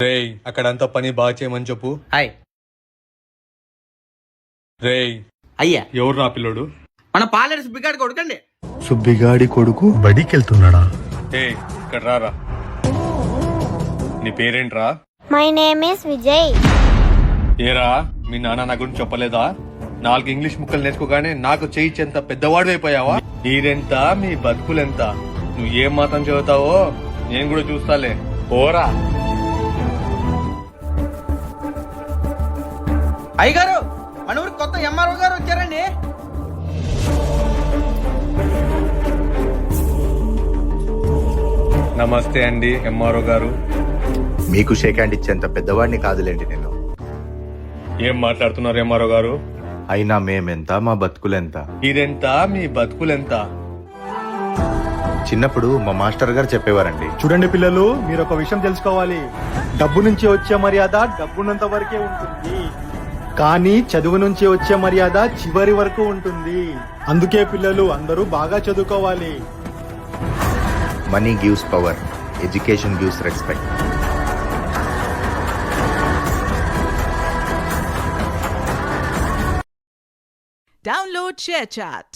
రేయ్ అక్కడంతా పని బాగా చేయమని చెప్పు. హాయ్ రేయ్ అయ్యా, ఎవరు నా పిల్లోడు? మన పాలేరు సుబ్బిగాడి కొడుకండి. సుబ్బిగాడి కొడుకు బడికెళ్తున్నాడా? ఏ ఇక్కడ రారా. నీ పేరేంట్రా? My name is Vijay. ఏరా మీ నాన్న నా గురించి చెప్పలేదా? 4 ఇంగ్లీష్ ముక్కలు నేర్చుకోగానే నాకు చేయించేంత పెద్దవాడు అయిపోయావా? మీరెంత మీ బతుకులెంత? నువ్వు ఏం మాత్రం చదువుతావో నేను కూడా చూస్తాలే. ఓరా అయ్యగారు, మన ఊరికి కొత్త ఎంఆర్ఓ గారు వచ్చారండి. నమస్తే అండి ఎంఆర్ఓ గారు. మీకు షేక్ హ్యాండ్ ఇచ్చేంత పెద్దవాడిని కాదులేండి నేను. ఏం మాట్లాడుతున్నారు ఎంఆర్ఓ గారు? అయినా మేమెంత, మా బతుకులెంత? మీరెంత మీ బతుకులెంత? చిన్నప్పుడు మా మాస్టర్ గారు చెప్పేవారండి, చూడండి పిల్లలు, మీరు ఒక విషయం తెలుసుకోవాలి. డబ్బు నుంచి వచ్చే మర్యాద డబ్బున్నంత వరకే ఉంటుంది, కానీ చదువు నుంచి వచ్చే మర్యాద చివరి వరకు ఉంటుంది. అందుకే పిల్లలు అందరూ బాగా చదువుకోవాలి. Money gives power, education gives respect. Download ShareChat.